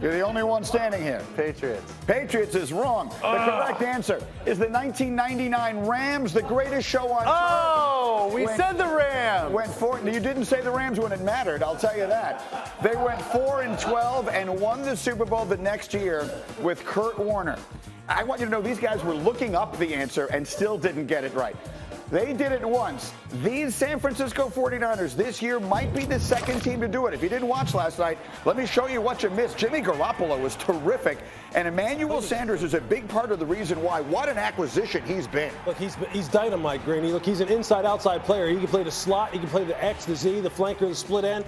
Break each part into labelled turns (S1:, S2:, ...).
S1: You're the only one standing here.
S2: Patriots.
S1: Patriots is wrong. The correct answer is the 1999 Rams, the greatest show on
S2: Oh, we said the Rams.
S1: You didn't say the Rams when it mattered, I'll tell you that. They went 4-12 and won the Super Bowl the next year with Kurt Warner. I want you to know these guys were looking up the answer and still didn't get it right. They did it once. These San Francisco 49ers this year might be the second team to do it. If you didn't watch last night, let me show you what you missed. Jimmy Garoppolo was terrific, and Emmanuel Sanders is a big part of the reason why. What an acquisition he's been.
S3: Look, he's dynamite, Greeny. Look, he's an inside-outside player. He can play the slot, he can play the X, the Z, the flanker, the split end.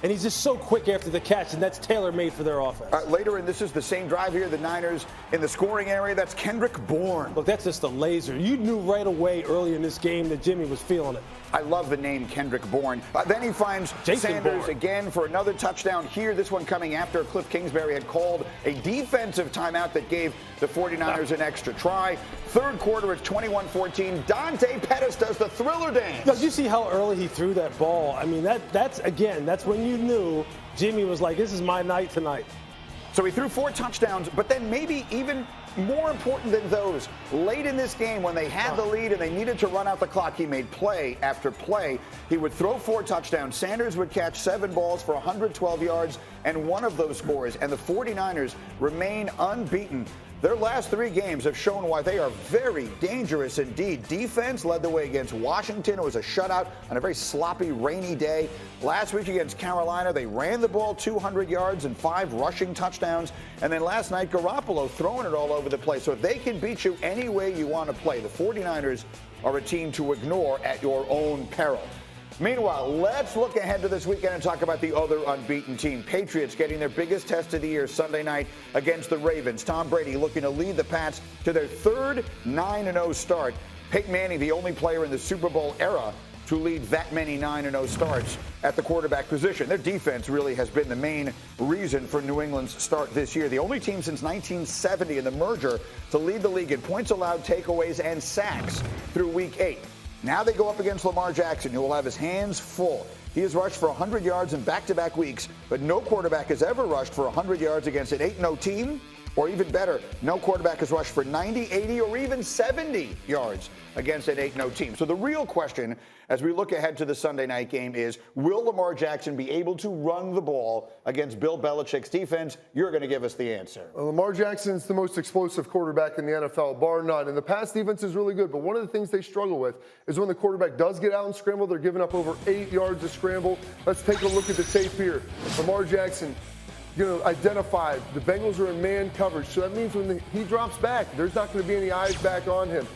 S3: And he's just so quick after the catch, and that's tailor-made for their offense.
S1: Later, and this is the same drive here, the Niners in the scoring area, that's Kendrick Bourne.
S3: Look, that's just a laser. You knew right away early in this game that Jimmy was feeling it.
S1: I love the name Kendrick Bourne. Then he finds Sanders again for another touchdown here, this one coming after Cliff Kingsbury had called a defensive timeout that gave the 49ers an extra try. Third quarter, it's 21-14. Dante Pettis does the thriller dance.
S3: Did you see how early he threw that ball? I mean, that's when you knew Jimmy was like, this is my night tonight.
S1: So he threw 4 touchdowns, but then maybe even more important than those, late in this game when they had the lead and they needed to run out the clock, he made play after play. He would throw 4 touchdowns. Sanders would catch 7 balls for 112 yards and one of those scores. And the 49ers remain unbeaten. Their last 3 games have shown why they are very dangerous indeed. Defense led the way against Washington. It was a shutout on a very sloppy, rainy day. Last week against Carolina, they ran the ball 200 yards and 5 rushing touchdowns. And then last night, Garoppolo throwing it all over the place. So if they can beat you any way you want to play, the 49ers are a team to ignore at your own peril. Meanwhile, let's look ahead to this weekend and talk about the other unbeaten team. Patriots getting their biggest test of the year Sunday night against the Ravens. Tom Brady looking to lead the Pats to their third 9-0 start. Peyton Manning, the only player in the Super Bowl era to lead that many 9-0 starts at the quarterback position. Their defense really has been the main reason for New England's start this year. The only team since 1970 in the merger to lead the league in points allowed, takeaways, and sacks through Week 8. Now they go up against Lamar Jackson, who will have his hands full. He has rushed for 100 yards in back-to-back weeks, but no quarterback has ever rushed for 100 yards against an 8-0 team. Or even better, no quarterback has rushed for 90, 80, or even 70 yards against an 8-0 team. So the real question as we look ahead to the Sunday night game is, will Lamar Jackson be able to run the ball against Bill Belichick's defense? You're going to give us the answer.
S4: Well, Lamar Jackson's the most explosive quarterback in the NFL, bar none. And the pass defense is really good, but one of the things they struggle with is when the quarterback does get out and scramble, they're giving up over 8 yards of scramble. Let's take a look at the tape here. Lamar Jackson, identified. The Bengals are in man coverage, so that means when he drops back, there's not going to be any eyes back on him.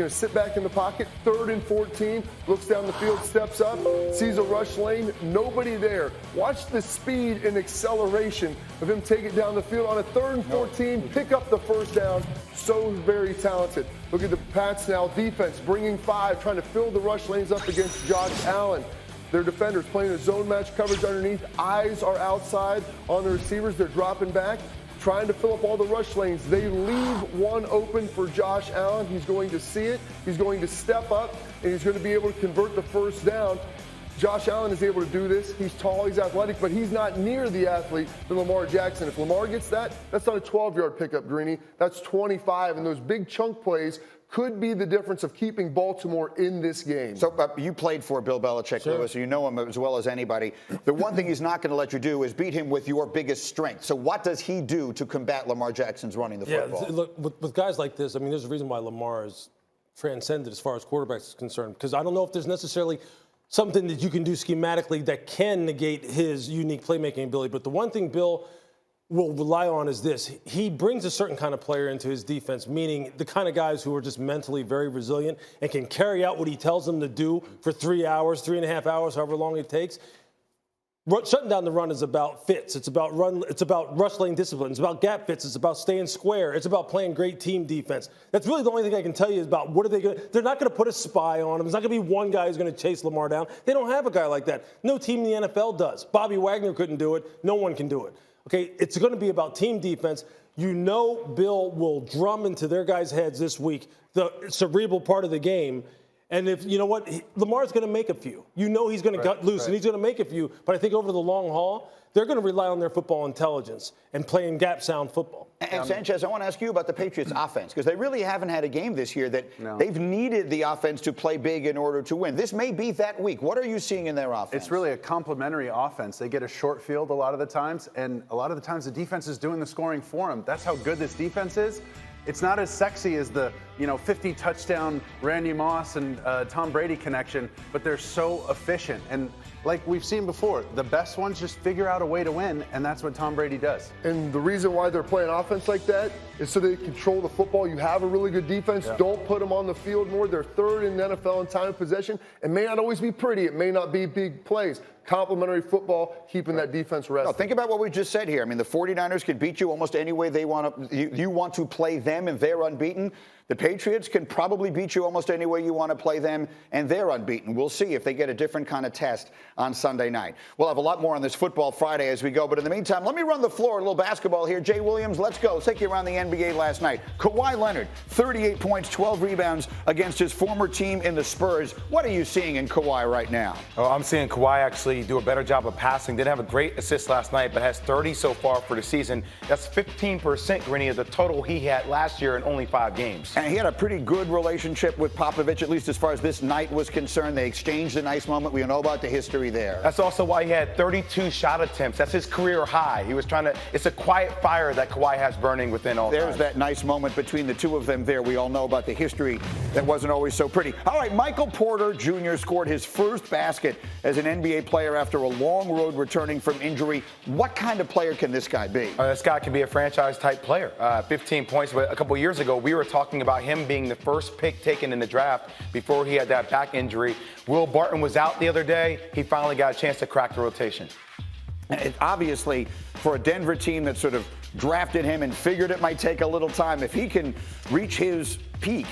S4: Sit back in the pocket, 3rd and 14, looks down the field, steps up, sees a rush lane, nobody there. Watch the speed and acceleration of him take it down the field on a 3rd and 14, pick up the first down. So very talented. Look at the Pats now, defense, bringing 5, trying to fill the rush lanes up against Josh Allen. Their defenders playing a zone match coverage underneath. Eyes are outside on the receivers. They're dropping back, trying to fill up all the rush lanes. They leave one open for Josh Allen. He's going to see it. He's going to step up, and he's going to be able to convert the first down. Josh Allen is able to do this. He's tall, he's athletic, but he's not near the athlete than Lamar Jackson. If Lamar gets that, that's not a 12-yard pickup, Greeny. That's 25, and those big chunk plays could be the difference of keeping Baltimore in this game.
S1: So you played for Bill Belichick, sure. Lewis, so you know him as well as anybody. The one thing he's not going to let you do is beat him with your biggest strength. So what does he do to combat Lamar Jackson's running the football?
S3: Look, with guys like this, I mean, there's a reason why Lamar is transcended as far as quarterbacks is concerned, because I don't know if there's necessarily something that you can do schematically that can negate his unique playmaking ability. But the one thing Bill will rely on is this. He brings a certain kind of player into his defense, meaning the kind of guys who are just mentally very resilient and can carry out what he tells them to do for 3 hours, 3.5 hours, however long it takes. Shutting down the run is about fits. It's about rush lane discipline. It's about gap fits. It's about staying square. It's about playing great team defense. That's really the only thing I can tell you is about what are they going to. They're not going to put a spy on him. There's not going to be one guy who's going to chase Lamar down. They don't have a guy like that. No team in the NFL does. Bobby Wagner couldn't do it. No one can do it. Okay, it's going to be about team defense. You know Bill will drum into their guys' heads this week the cerebral part of the game, And if you know what, Lamar's going to make a few. You know he's going to gut loose, and he's going to make a few. But I think over the long haul, they're going to rely on their football intelligence and playing gap-sound football.
S1: And Sanchez, I want to ask you about the Patriots' offense, because they really haven't had a game this year that they've needed the offense to play big in order to win. This may be that week. What are you seeing in their offense?
S2: It's really a complementary offense. They get a short field a lot of the times, and a lot of the times the defense is doing the scoring for them. That's how good this defense is. It's not as sexy as the 50 touchdown Randy Moss and Tom Brady connection, but they're so efficient. And like we've seen before, the best ones just figure out a way to win, and that's what Tom Brady does.
S4: And the reason why they're playing offense like that is so they control the football. You have a really good defense. Yeah. Don't put them on the field more. They're third in the NFL in time of possession. It may not always be pretty. It may not be big plays. Complementary football, keeping that defense rested.
S1: No, think about what we just said here. I mean, the 49ers could beat you almost any way they want to. You want to play them and they're unbeaten. The Patriots can probably beat you almost any way you want to play them, and they're unbeaten. We'll see if they get a different kind of test on Sunday night. We'll have a lot more on this Football Friday as we go, but in the meantime, let me run the floor. A little basketball here. Jay Williams, let's go. Let's take you around the NBA last night. Kawhi Leonard, 38 points, 12 rebounds against his former team in the Spurs. What are you seeing in Kawhi right now?
S5: Oh, I'm seeing Kawhi actually do a better job of passing. Didn't have a great assist last night, but has 30 so far for the season. That's 15%, Grinny, of the total he had last year in only 5 games.
S1: And he had a pretty good relationship with Popovich, at least as far as this night was concerned. They exchanged a nice moment. We know about the history there.
S5: That's also why he had 32 shot attempts. That's his career high. He was trying to, it's a quiet fire that Kawhi has burning within all
S1: There's
S5: time.
S1: that nice moment between the two of them there. We all know about the history that wasn't always so pretty. All right, Michael Porter Jr. scored his first basket as an NBA player after a long road returning from injury. What kind of player can this guy be?
S5: This guy can be a franchise-type player. 15 points, but a couple years ago, we were talking about him being the first pick taken in the draft before he had that back injury. Will Barton was out the other day. He finally got a chance to crack the rotation.
S1: And obviously, for a Denver team that sort of drafted him and figured it might take a little time, if he can reach his peak,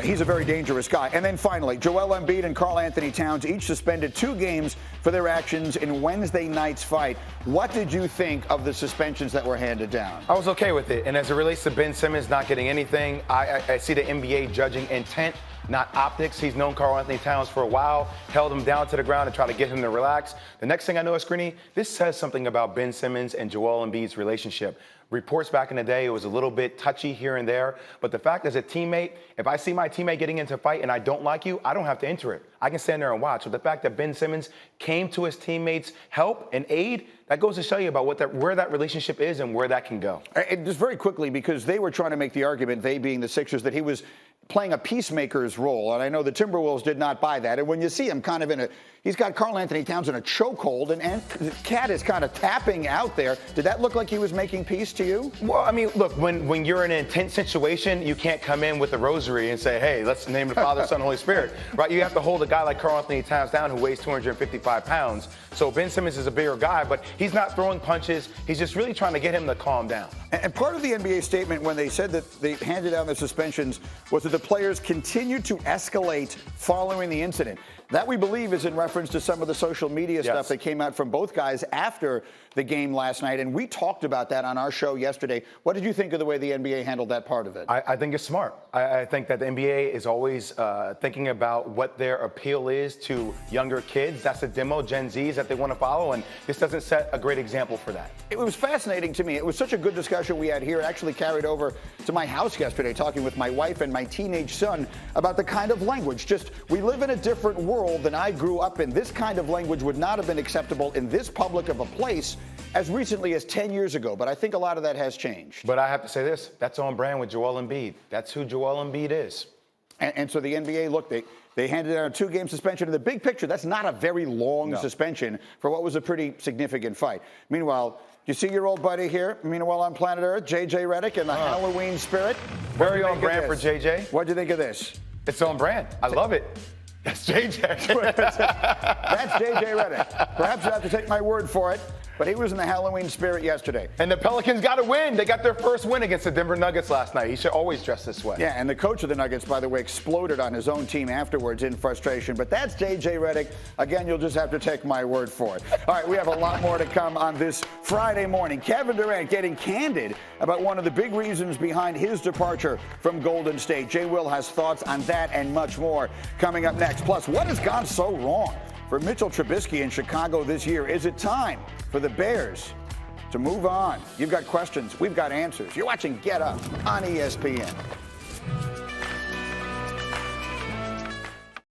S1: he's a very dangerous guy. And then finally, Joel Embiid and Karl Anthony Towns each suspended 2 games for their actions in Wednesday night's fight. What did you think of the suspensions that were handed down?
S5: I was okay with it. And as it relates to Ben Simmons not getting anything, I see the NBA judging intent, not optics. He's known Karl Anthony Towns for a while, held him down to the ground and tried to get him to relax. The next thing I know, Screeny, this says something about Ben Simmons and Joel Embiid's relationship. Reports back in the day, it was a little bit touchy here and there. But the fact as a teammate, if I see my teammate getting into a fight and I don't like you, I don't have to enter it. I can stand there and watch. So the fact that Ben Simmons came to his teammates' help and aid, that goes to show you about where that relationship is and where that can go.
S1: And just very quickly, because they were trying to make the argument, they being the Sixers, that he was playing a peacemaker's role. And I know the Timberwolves did not buy that. And when you see him kind of he's got Karl Anthony Towns in a chokehold, and Cat is kind of tapping out there. Did that look like he was making peace to you?
S5: Well, I mean, look, when you're in an intense situation, you can't come in with a rosary and say, hey, let's name the Father, Son, Holy Spirit, right? You have to hold a guy like Karl Anthony Towns down who weighs 255 pounds. So Ben Simmons is a bigger guy, but he's not throwing punches. He's just really trying to get him to calm down.
S1: And part of the NBA statement when they said that they handed down the suspensions was that the players continued to escalate following the incident. That, we believe, is in reference to some of the social media stuff that came out from both guys after the game last night. And we talked about that on our show yesterday. What did you think of the way the NBA handled that part of it?
S5: I think it's smart. I think that the NBA is always thinking about what their appeal is to younger kids. That's the demo, Gen Zs, that they want to follow. And this doesn't set a great example for that.
S1: It was fascinating to me. It was such a good discussion we had here. It actually carried over to my house yesterday, talking with my wife and my teenage son about the kind of language. Just, we live in a different world than I grew up in. This kind of language would not have been acceptable in this public of a place as recently as 10 years ago. But I think a lot of that has changed.
S5: But I have to say this, that's on brand with Joel Embiid. That's who Joel Embiid is.
S1: And so the NBA, look, they handed out a 2-game suspension. In the big picture, that's not a very long suspension for what was a pretty significant fight. Meanwhile, you see your old buddy here, meanwhile on planet Earth, J.J. Redick in the Halloween spirit.
S5: Very on brand for JJ.
S1: What do you think of this?
S5: It's on brand. I love it. That's JJ.
S1: That's J.J. Redick. Perhaps you have to take my word for it. but he was in the Halloween spirit yesterday.
S5: And the Pelicans got a win. They got their first win against the Denver Nuggets last night. He should always dress this way.
S1: Yeah, and the coach of the Nuggets, by the way, exploded on his own team afterwards in frustration. But that's J.J. Redick. Again, you'll just have to take my word for it. All right, we have a lot more to come on this Friday morning. Kevin Durant getting candid about one of the big reasons behind his departure from Golden State. Jay Will has thoughts on that and much more coming up next. Plus, what has gone so wrong for Mitchell Trubisky in Chicago this year? Is it time for the Bears to move on? You've got questions. We've got answers. You're watching Get Up on ESPN.